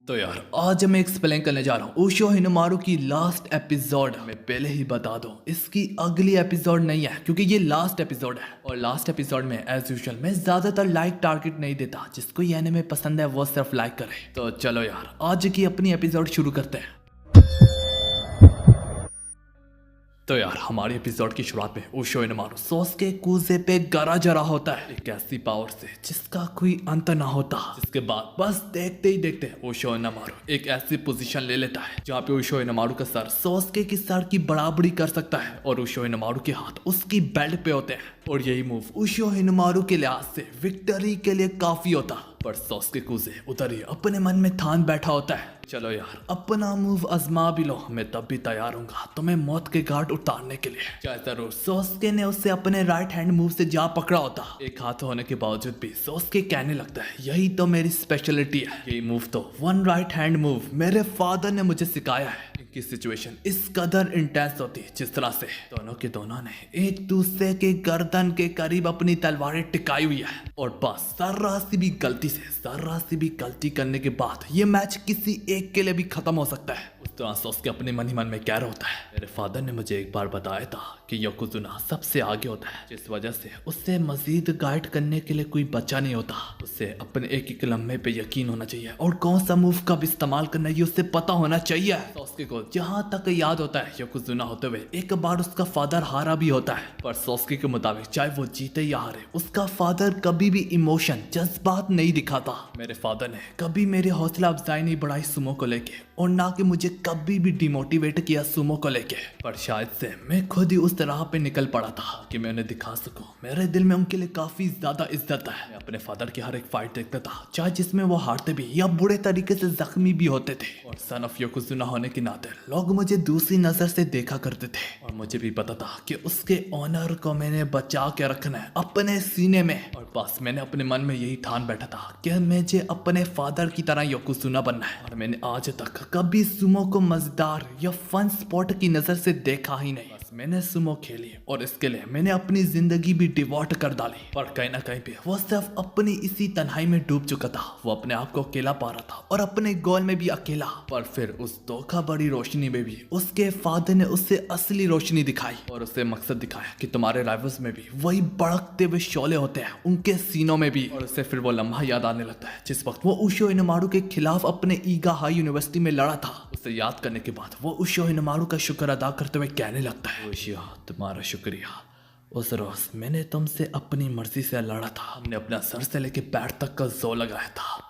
तो यार आज मैं एक्सप्लेन करने जा रहा हूँ ओशो हिनमारू की लास्ट एपिसोड। मैं पहले ही बता दूं इसकी अगली एपिसोड नहीं है क्योंकि ये लास्ट एपिसोड है। और लास्ट एपिसोड में एज यूजुअल मैं ज्यादातर लाइक टारगेट नहीं देता, जिसको ये एनिमे पसंद है वो सिर्फ लाइक करे। तो चलो यार आज की अपनी एपिसोड शुरू करते हैं। तो यार हमारी एपिसोड की शुरुआत में ओशो हिनमारू सोस्के कूजे पे गरा जरा होता है एक ऐसी पावर से जिसका कोई अंत ना होता। जिसके बाद बस देखते ही देखते ओशो हिनमारू एक ऐसी पोजीशन ले लेता है जहाँ पे ओशो हिनमारू का सर सोस्के की सर की बराबरी कर सकता है और ओशो हिनमारू के हाथ उसकी बेल्ट पे होते हैं। और यही मूव ओशो हिनमारू के लिहाज से विक्ट्री के लिए काफी होता, पर सोस्के कूजे उधर ही अपने मन में ठान बैठा होता है चलो यार अपना मूव आजमा भी लो, मैं तब भी तैयार हूँ तुम्हें मौत के घाट उतारने के लिए। चाहे जरूर सोस्के ने उससे अपने राइट हैंड मूव से जा पकड़ा होता, एक हाथ होने के बावजूद भी सोस्के कहने लगता है यही तो मेरी स्पेशलिटी है। यही मूव तो वन राइट हैंड मूव मेरे फादर ने मुझे सिखाया है। इनकी सिचुएशन इस कदर इंटेंस होती जिस तरह से दोनों के दोनों ने एक दूसरे के गर्दन के करीब अपनी तलवारें टिकाई हुई है। और बस जरा सी भी गलती करने के बाद ये मैच किसी एक के लिए भी खत्म हो सकता है। उस तरह सोस्के अपने मन ही मन में कह रहा होता है मेरे फादर ने मुझे एक बार बताया था कि योकोजुना सबसे आगे होता है, जिस वजह से उससे मजीद गाइड करने के लिए कोई बच्चा नहीं होता। उससे अपने एक एक लम्हे पे यकीन होना चाहिए और कौन सा मूव कब इस्तेमाल करना है उससे पता होना चाहिए। सोस्के को जहाँ तक याद होता है योकोजुना होते हुए एक बार उसका फादर हारा भी होता है, पर सोस्के के मुताबिक चाहे वो जीते या हारे उसका फादर कभी भी इमोशन जज्बात नहीं दिखाता। मेरे फादर ने कभी मेरी हौसला अफजाई नहीं बढ़ाई सुमो को लेके और ना कि मुझे कभी भी डिमोटिवेट किया सुमो को लेके, पर शायद से मैं खुद ही उस तरह पे निकल पड़ा था कि मैं उन्हें दिखा सकूं मेरे दिल में उनके लिए काफी ज्यादा इज्जत है। मैं अपने फादर की हर एक फाइट देखता था, चाहे जिसमें वो हारते भी या बुरे तरीके से जख्मी भी होते थे। और सन ऑफ योकोजुना होने के नाते लोग मुझे दूसरी नजर से देखा करते थे और मुझे भी पता था कि उसके ऑनर को मैंने बचा के रखना है अपने सीने में। और बस मैंने अपने मन में यही ठान बैठा था कि मुझे अपने फादर की तरह योकोजुना बनना है। और मैंने आज तक कभी सुमो को मजेदार या फन स्पॉट की नजर से देखा ही नहीं। बस मैंने सुमो खेली और इसके लिए मैंने अपनी जिंदगी भी डिवोट कर डाली। पर कहीं ना कहीं पे वो सिर्फ अपनी इसी तन्हाई में डूब चुका था। वो अपने आप को अकेला पा रहा था और अपने गोल में भी अकेला। पर फिर उस धोखा बड़ी रोशनी में भी उसके फादर ने उससे असली रोशनी दिखाई और उसे मकसद दिखाया कि तुम्हारे राइवल्स में भी वही भड़कते हुए शोले होते हैं, उनके सीनों में भी। और उसे फिर वो लम्हा याद आने लगता है जिस वक्त वो ओशो हिनमारू के खिलाफ अपने ईगा हाई यूनिवर्सिटी में लड़ा था। उसे याद करने के बाद वो ओशो हिनमारू का शुक्र अदा करते हुए कहने लगता है ओशियो तुम्हारा शुक्रिया, उस रोज मैंने तुमसे अपनी मर्जी से लड़ा था, हमने अपना सर से लेके पैर तक का जोर लगाया था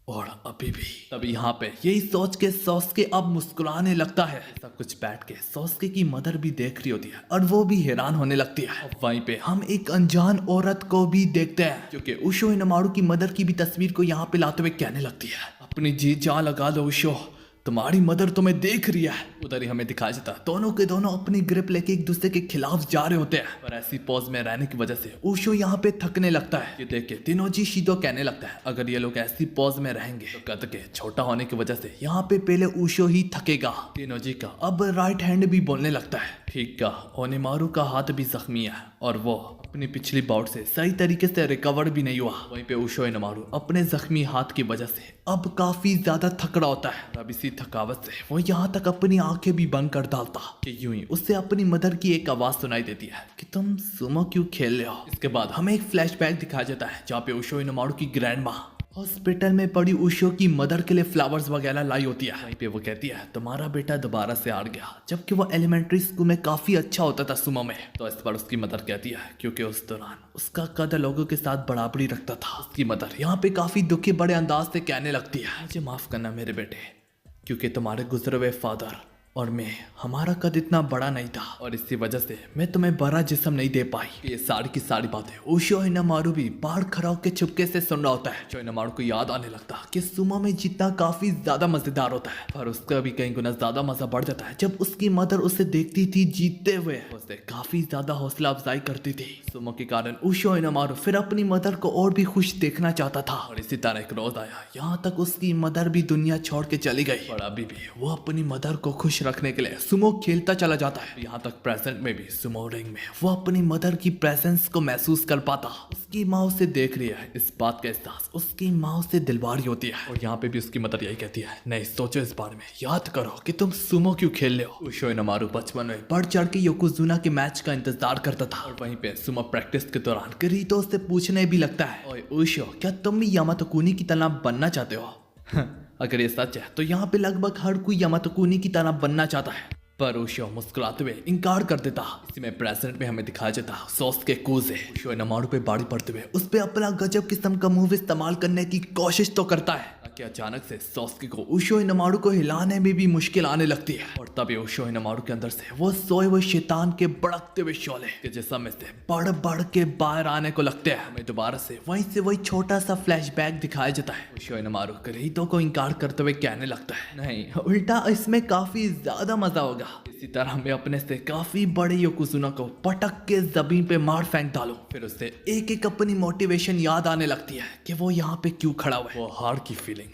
और अभी भी। तब यहाँ पे यही सोच के सोस्के अब मुस्कुराने लगता है। सब कुछ बैठ के सोस्के की मदर भी देख रही होती है और वो भी हैरान होने लगती है। अब वहीं पे हम एक अनजान औरत को भी देखते हैं क्योंकि ओशो हिनमारू की मदर की भी तस्वीर को यहाँ पे लाते हुए कहने लगती है अपनी जी जान लगा दो ओशो, तुम्हारी मदर तुम्हें देख रही है। उधर ही हमें दिखाया जाता है दोनों के दोनों अपनी ग्रिप लेके एक दूसरे के खिलाफ जा रहे होते हैं। पर ऐसी पोज में रहने की वजह से ओशो यहाँ पे थकने लगता है। ये देख के तिनोजी शिदो कहने लगता है अगर ये लोग ऐसी पोज में रहेंगे तो कद के छोटा होने की वजह से यहाँ पे पहले ओशो ही थकेगा। तिनोजी का अब राइट हैंड भी बोलने लगता है ठीक का ओनिमारू का हाथ भी जख्मी है और वो अपनी पिछली बाउट से सही तरीके से रिकवर भी नहीं हुआ। वहीं पे ओशो हिनमारू अपने जख्मी हाथ की वजह से अब काफी ज्यादा थकड़ा होता है। अब इसी थकावट से वो यहाँ तक अपनी आंखें भी बंद कर डालता कि यूं ही उससे अपनी मदर की एक आवाज सुनाई देती है कि तुम सुमो क्यों खेल रहे हो। इसके बाद हमें एक फ्लैशबैक दिखाया जाता है जहाँ पे ओशो हिनमारू की ग्रैंड माँ हॉस्पिटल में पड़ी ओशो की मदर के लिए फ्लावर्स वगैरह लाई होती है। वहीं पे वो कहती है तुम्हारा बेटा दोबारा से हार गया, जबकि वो एलिमेंट्री स्कूल में काफी अच्छा होता था सुमो में। तो इस पर उसकी मदर कहती है क्योंकि उस दौरान उसका कद लोगों के साथ बराबरी रखता था। उसकी मदर यहाँ पे काफी दुखी बड़े अंदाज से कहने लगती है मुझे माफ करना मेरे बेटे, क्योंकि तुम्हारे गुजरे हुए फादर और मैं हमारा कद इतना बड़ा नहीं था और इसी वजह से मैं तुम्हें बड़ा जिस्म नहीं दे पाई। ये सारी की सारी बातें ओशो हिनमारू भी बाहर खड़ा होकर चुपके से सुन रहा होता है। ओशो हिनमारू को याद आने लगता कि सुमो में जीतना काफी ज्यादा मजेदार होता है, पर उसका भी कई गुना ज्यादा मजा बढ़ जाता है जब उसकी मदर उसे देखती थी जीतते हुए। उसे काफी ज्यादा हौसला अफजाई करती थी। सुमो के कारण ओशो हिनमारू फिर अपनी मदर को और भी खुश देखना चाहता था। और इसी तरह एक रोज आया यहाँ तक उसकी मदर भी दुनिया छोड़ के चली गई, और अभी भी वो अपनी मदर को खुश रखने के लिए सुमो खेलता चला जाता है। यहाँ तक प्रेजेंट में भी सुमो रिंग में वो अपनी मदर की प्रेजेंस को महसूस कर पाता। उसकी माँ उसे देख रही है, इस बात का एहसास उसकी माँ उसे दिलवारी होती है। और यहाँ पे भी उसकी मदर यही कहती है, नहीं सोचो इस बारे में, याद करो कि तुम सुमो क्यों खेल रहे हो। उशो इनोमारू बचपन में बढ़ चढ़ के योकोजुना के मैच का इंतजार करता था। और वहीं पे सुमो प्रैक्टिस के दौरान किरीटो से पूछने भी लगता है, ओए उशो, क्या तुम भी यामातो कुनी की तरह बनना चाहते हो? अगर ये सच है तो यहाँ पे लगभग हर कोई यामातो कुनी की तरह बनना चाहता है, पर उशो मुस्कुराते हुए इनकार कर देता। इसी में प्रेजेंट में हमें दिखाया जाता सोस्के कूजे उशो इनोमारू पे बाड़ी पड़ते हुए उस पे अपना गजब किस्म का मूव इस्तेमाल करने की कोशिश तो करता है कि अचानक से सोस्के को उशो इनोमारू को हिलाने में भी मुश्किल आने लगती है। और तभी उशो इनोमारू के अंदर से वो सोए हुए शैतान के भड़कते हुए शोले के जिस्म में से बढ़ बढ़ के बाहर आने को लगते हैं। हमें दोबारा से वही छोटा सा फ्लैशबैक दिखाया जाता है। उशो इनोमारू किरीटो को इनकार करते हुए कहने लगता है, नहीं, उल्टा इसमें काफी ज्यादा मजा होगा। इसी तरह मैं अपने से काफी बड़े योकोजुना को पटक के जमीन पे मार फेंक डालूं। फिर उसे एक एक अपनी मोटिवेशन याद आने लगती है कि वो यहाँ पे क्यों खड़ा हुआ है। वो हार की फीलिंग,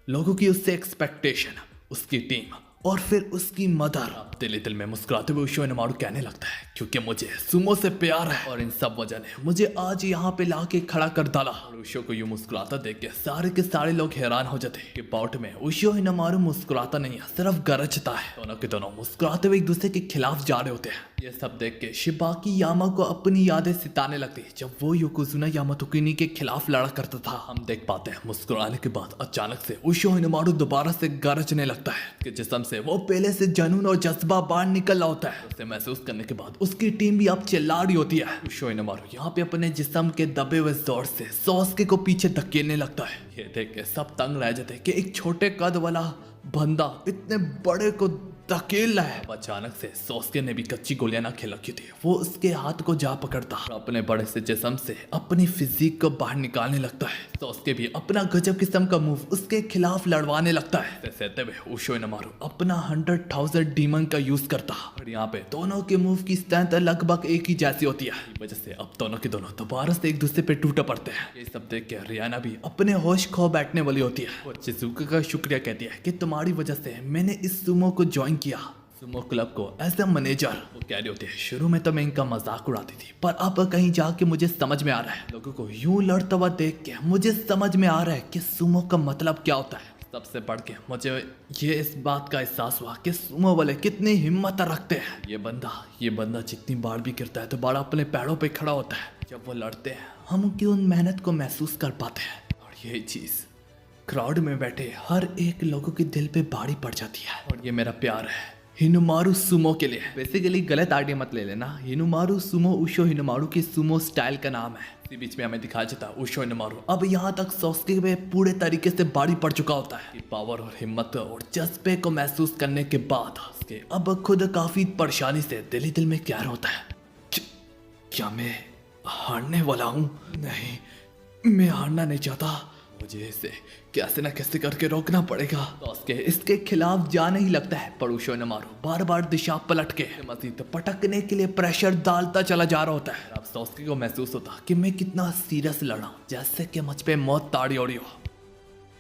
लोगों की उससे एक्सपेक्टेशन, उसकी टीम और फिर उसकी मदर। दिल दिल में मुस्कुराते हुए उशो इनोमारू कहने लगता है, क्योंकि मुझे सुमो से प्यार है और इन सब वजह ने मुझे आज यहाँ पे लाके खड़ा कर डाला। और उशो को यूं मुस्कुराता देख के सारे के सारे लोग हैरान हो जाते हैं कि बाउट में उशो इनोमारू मुस्कुराता नहीं है, सिर्फ गरजता है। दोनों के दोनों मुस्कुराते हुए एक दूसरे के खिलाफ जा रहे होते हैं। ये सब देख के शिबाकी यामा को अपनी यादें सिताने लगती है जब वो योकोजुना यामातो कुनी के खिलाफ लड़ा करता था। हम देख पाते हैं मुस्कुराने के बाद अचानक से उशो इनोमारू दोबारा से गरजने लगता है कि जिस्म से वो पहले से जुनून और जज्बा बाहर निकल रहा होता है। उसे महसूस करने के बाद उसकी टीम भी अब चिल्ला रही होती है। उशो इनोमारू यहाँ पे अपने जिस्म के दबे हुए जोर से सोस्के को पीछे धकेलने लगता है। ये देख के सब तंग रह जाते हैं कि एक छोटे कद वाला बंदा इतने बड़े को धकेल रहा है। अचानक से सोस्के ने भी कच्ची गोलियां ना खेल रखी थी। वो उसके हाथ को जा पकड़ता और अपने बड़े से जिस्म से अपनी फिजिक को बाहर निकालने लगता है। सोस्के भी अपना गजब किस्म का मूव उसके खिलाफ लड़वाने लगता है। सहते हुए उशो इनोमारू अपना 100,000 डीमन का यूज करता और यहाँ पे दोनों के मूव की स्ट्रेंथ लगभग एक ही जैसी होती है। इस वजह से अब दोनों के दोनों दोबारा से एक दूसरे पे टूट पड़ते हैं। ये सब देख के रियाना भी अपने होश खो बैठने वाली होती है। वो चिजुका का शुक्रिया कहती है कि तुम्हारी वजह से मैंने इस सुमो को ज्वाइन किया, सुमो क्लब को एज ए मैनेजर। वो कह रही होती है, शुरू में तो मैं इनका मजाक उड़ाती थी, पर अब कहीं जाके मुझे समझ में आ रहा है। लोगों को यूं लड़ता हुआ देख के मुझे समझ में आ रहा है कि सुमो का मतलब क्या होता है। सबसे बढ़ के मुझे ये इस बात का एहसास हुआ कि सुमो वाले कितनी हिम्मत रखते हैं। ये बंदा जितनी बार भी गिरता है तो बार अपने पैरों पे खड़ा होता है। जब वो लड़ते हैं हम उनकी उन मेहनत को महसूस कर पाते हैं और यही चीज क्राउड में बैठे हर एक लोगों के दिल पे भारी पड़ जाती है। और ये मेरा प्यार है हिनुमारू सुमो के लिए। बेसिकली गलत आइडिया मत ले लेना, हिनुमारू सुमो उशो हिनुमारू की सुमो स्टाइल का नाम है। इसी बीच में हमें दिखाया जाता है उशो हिनुमारू अब यहाँ तक सोस्के में पूरे तरीके से बाड़ी पड़ चुका होता है। पावर और हिम्मत और जज्बे को महसूस करने के बाद उसके अब खुद काफी परेशानी से दिल ही दिल में क्या होता है, क्या मैं हारने वाला हूँ? नहीं, मैं हारना नहीं चाहता, मुझे इसे कैसे न कैसे करके रोकना पड़ेगा। तो इसके खिलाफ जाने ही लगता है, पर उशो इनोमारू बार बार दिशा पलट के मजीद पटकने के लिए प्रेशर डालता चला जा रहा होता है। अब सोस्के को महसूस होता कि मैं कितना सीरियस लड़ रहा हूँ, जैसे कि मुझ पे मौत ताड़ी ओढ़ी हो,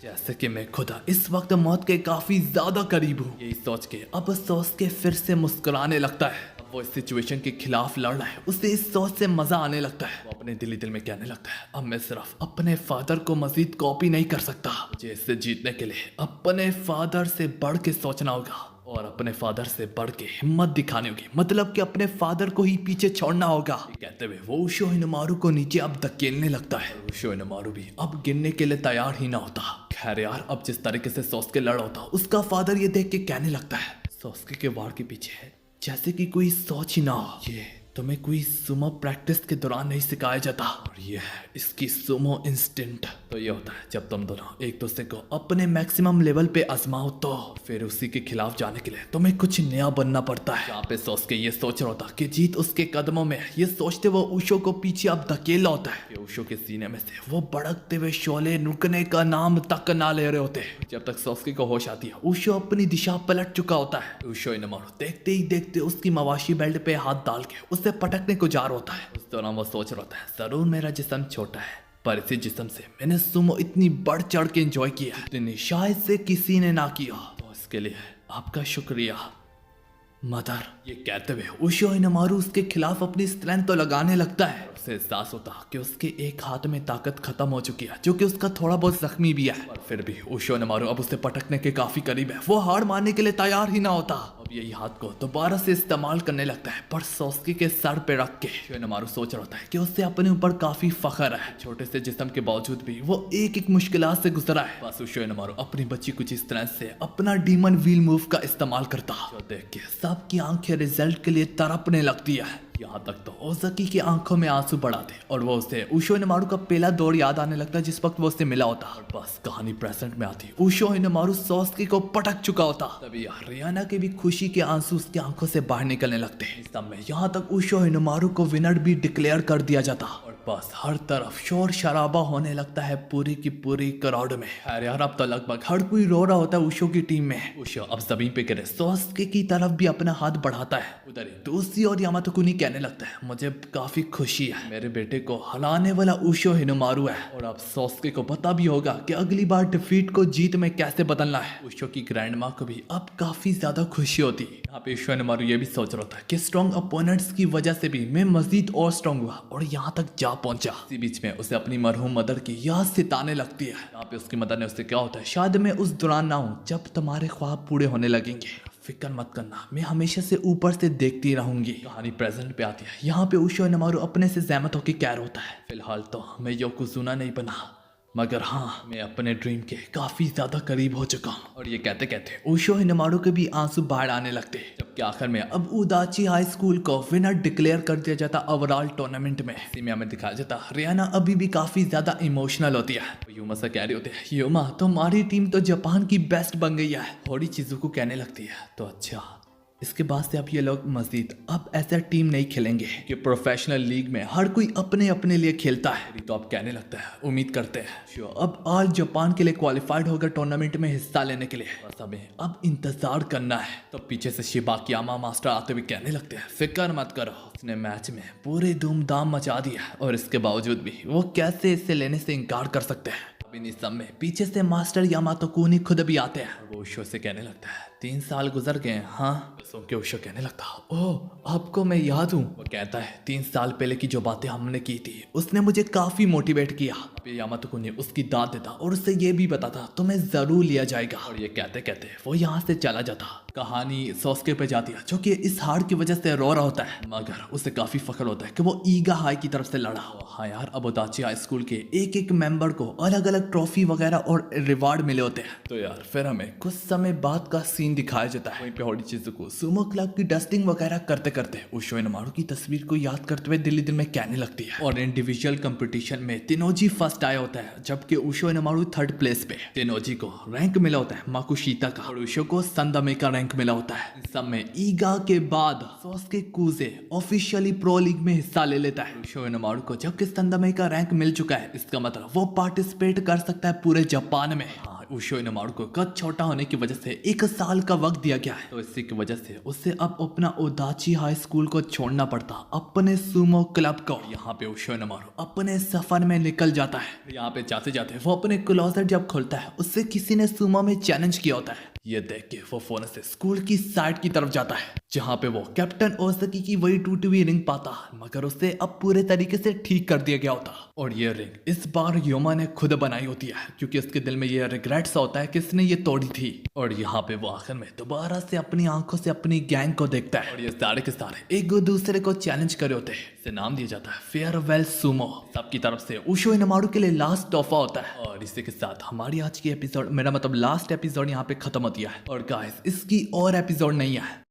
जैसे कि मैं खुदा इस वक्त मौत के काफी ज्यादा करीब हूँ। यही सोच के अब सोस्के फिर से मुस्कुराने लगता है। वो इस सिचुएशन के खिलाफ लड़ रहा है, उसे इस सोच से मजा आने लगता है। वो अपने दिल ही दिल में कहने लगता है, अब मैं सिर्फ अपने फादर को मजीद कॉपी नहीं कर सकता, मुझे इससे जीतने के लिए अपने फादर से बढ़ के सोचना होगा और अपने फादर से बढ़ के हिम्मत दिखानी होगी, मतलब कि अपने फादर को ही पीछे छोड़ना होगा। कहते हुए वो उशो हिनुमारू को नीचे अब धकेलने लगता है। उशो हिनुमारू भी अब गिरने के लिए तैयार ही ना होता। खैर यार, अब जिस तरीके से सोस्के लड़ होता उसका फादर ये देख के कहने लगता है, सोस्के के वार के पीछे जैसे कि कोई सोच ही ना हो, ये तुम्हें कोई सुमो प्रैक्टिस के दौरान नहीं सिखाया जाता और ये है इसकी सुमो इंस्टिंक्ट। तो ये होता है जब तुम दोनों एक दूसरे को अपने मैक्सिमम लेवल पे आजमाओ तो फिर उसी के खिलाफ जाने के लिए तुम्हें कुछ नया बनना पड़ता है। यहाँ पे सोस्के ये सोच रहा होता कि जीत उसके कदमों में, ये सोचते वो उशो को पीछे अब धकेला होता है। उशो के सीने में से वो भड़कते हुए शोले रुकने का नाम तक ना ले रहे होते। जब तक सोस्के को होश आती है उशो अपनी दिशा पलट चुका होता है। उशो इनोमारू देखते ही देखते उसकी मवाशी बेल्ट पे हाथ डाल के उसे पटकने को जा रहा होता है। उस दौरान वो सोच रहा होता है, जरूर मेरा जिस्म छोटा है, पर इसी जिस्म से मैंने सुमो इतनी बढ़ चढ़ के एंजॉय किया, इतनी शायद से किसी ने ना किया, तो इसके लिए आपका शुक्रिया। मदर। ये कहते हुए उशो इनोमारू उसके खिलाफ अपनी स्ट्रेंथ तो लगाने लगता है। उसे एहसास होता कि उसके एक हाथ में ताकत खत्म हो चुकी है, जो कि उसका थोड़ा बहुत जख्मी भी है। और फिर भी उशो इनोमारू अब उसे पटकने के काफी करीब है। वो हार मानने के लिए तैयार ही ना होता। अब यही हाथ को दोबारा से इस्तेमाल करने लगता है, पर सोस्के के सर पे रख के। उशो इनोमारू सोच रहा होता है कि उससे अपने ऊपर काफी फख्र है। छोटे से जिस्म के बावजूद भी वो एक मुश्किलात से गुजरा है। बस उशो इनोमारू अपनी बच्ची कुछ इस तरह से अपना डीमन व्हील मूव का इस्तेमाल करता, जो देख के सबकी आंखें रिजल्ट के लिए तड़पने लगती है। यहाँ तक तो ओज़की की आंखों में आंसू बढ़ाते और वो उसे उशो इनोमारू का पहला दौर याद आने लगता जिस वक्त वो उससे मिला होता। और बस कहानी प्रेजेंट में आती, उशो इनोमारू सोस्के को पटक चुका होता। तभी रियाना के भी खुशी के आंसू उसकी आंखों से बाहर निकलने लगते। इस समय यहाँ तक उशो इनोमारू को विनर भी डिक्लेयर कर दिया जाता और बस हर तरफ शोर शराबा होने लगता है पूरी की पूरी क्राउड में। यार अब तो लगभग हर कोई रो रहा होता है उशो की टीम में। उशो अब जमीन पे गिरे सोस्के की तरफ भी अपना हाथ बढ़ाता है। उधर ही दूसरी और यामातो कुनी कहने लगता है, मुझे काफी खुशी है, मेरे बेटे को हराने वाला उशो हिनोमारू है। और अब सोस्के को पता भी होगा कि अगली बार डिफीट को जीत में कैसे बदलना है। उशो की ग्रैंड माँ को भी अब काफी ज्यादा खुशी होती। यहाँ पे उशो हिनोमारू ये भी सोच रहा था कि स्ट्रॉन्ग अपोनेंट्स की वजह से भी मैं मजीद और स्ट्रॉन्ग हुआ और यहाँ तक जा पहुंचा। इसी बीच में उसे अपनी मरहूम मदर की याद सताने लगती है। यहाँ पे उसकी मदर ने उससे क्या होता है, शायद मैं उस दौरान ना हूँ जब तुम्हारे ख्वाब पूरे होने लगेंगे, फिक्र मत करना, मैं हमेशा से ऊपर से देखती रहूंगी। कहानी प्रेजेंट पे आती है। यहाँ पे उशो इनोमारू अपने से सहमत होकर कैर होता है, फिलहाल तो मैं योकोजुना नहीं बना, मगर हाँ मैं अपने ड्रीम के काफी ज्यादा करीब हो चुका हूँ। और ये कहते कहते उशो हिनोमारू के भी आंसू बाहर आने लगते, जबकि आखिर में अब उदाची हाई स्कूल को विनर डिक्लेयर कर दिया जाता ओवरऑल टूर्नामेंट में। इसी में हमें दिखाया जाता रियाना अभी भी काफी ज्यादा इमोशनल होती है। युमा से कह रही होती है, युमा तुम्हारी टीम तो जापान की बेस्ट बन गई है। थोड़ी चीजों को कहने लगती है, तो अच्छा इसके बाद से अब ये लोग मजीद अब ऐसा टीम नहीं खेलेंगे कि प्रोफेशनल लीग में हर कोई अपने अपने लिए खेलता है। तो अब कहने लगता है, उम्मीद करते हैं अब ऑल जापान के लिए क्वालिफाइड होकर टूर्नामेंट में हिस्सा लेने के लिए, बस हमें अब इंतजार करना है। तो पीछे से शिबाकियामा मास्टर आते हुए कहने लगते हैं, फिक्र मत करो, उसने मैच में पूरे धूमधाम मचा दिया और इसके बावजूद भी वो कैसे इससे लेने से इनकार कर सकते हैं। इन समय पीछे से मास्टर यामातो कुनी खुद भी आते हैं। वो उशो से कहने लगता है, 3 साल गुजर गए। हाँ सुन के उशो कहने लगता, ओह आपको मैं याद हूँ। वो कहता है 3 साल पहले की जो बातें हमने की थी उसने मुझे काफी मोटिवेट किया। यामातो कुनी उसकी दाद देता और उससे ये भी बताता तुम्हें जरूर लिया जाएगा। और ये कहते कहते वो यहाँ से चला जाता। कहानी सोस्के पे जाती है, जो कि इस हार की वजह से रो रहा होता है, मगर उसे काफी फख्र होता है कि वो ईगा हाई की तरफ से लड़ा। हाँ यार अब उदाची हाई स्कूल के एक एक मेंबर को अलग अलग ट्रॉफी वगैरह और रिवार्ड मिले होते हैं। तो यार फिर हमें कुछ समय बाद का सीन दिखाया जाता है। वहीं पे होड़ी चीजों को सुमो क्लब की डस्टिंग वगैरह करते करते उशो इनोमारू की तस्वीर को याद करते हुए दिल में कहने लगती है। और इंडिविजुअल कंपटीशन में तेनोजी फर्स्ट आया होता है, जबकि उशो इनोमारू 3rd प्लेस पे। तेनोजी को रैंक मिला होता है माकुशिता का और उशो को संदामे का रैंक मिला होता है। इस समय ईगा के बाद सोस्के कुजे ऑफिशियली प्रो लीग में हिस्सा ले लेता है। उशो इनोमारू को जबकि संदामे का रैंक मिल चुका है, इसका मतलब वो पार्टिसिपेट कर सकता है पूरे जापान में। उशो इनोमारू को कद छोटा होने की वजह से 1 साल का वक्त दिया गया है, तो इसी की वजह से उसे अब अपना उदाची हाई स्कूल को छोड़ना पड़ता अपने सुमो क्लब को। यहाँ पे उशो इनोमारू अपने सफर में निकल जाता है। यहाँ पे जाते जाते वो अपने क्लोजेट जब खोलता है उससे किसी ने सुमो में चैलेंज किया होता है। ये देख के वो फोन से स्कूल की साइड की तरफ जाता है, जहाँ पे वो कैप्टन ओज़की की वही टूटी हुई रिंग पाता, मगर उसे अब पूरे तरीके से ठीक कर दिया गया होता। और ये रिंग इस बार योमा ने खुद बनाई होती है, क्योंकि उसके दिल में ये रिग्रेट्स होता है कि इसने ये तोड़ी थी। और यहाँ पे वो आखिर में दोबारा से अपनी आंखों से अपनी गैंग को देखता है और ये सारे के सारे एक दूसरे को चैलेंज करे होते हैं। इसे नाम दिया जाता है फेयरवेल सुमो। सबकी तरफ से उशो इनोमारू के लिए लास्ट तोहफा होता है। और इसी के साथ हमारी आज की एपिसोड, मेरा मतलब लास्ट एपिसोड यहाँ पे खत्म होती है। और गाइस इसकी और एपिसोड नहीं है।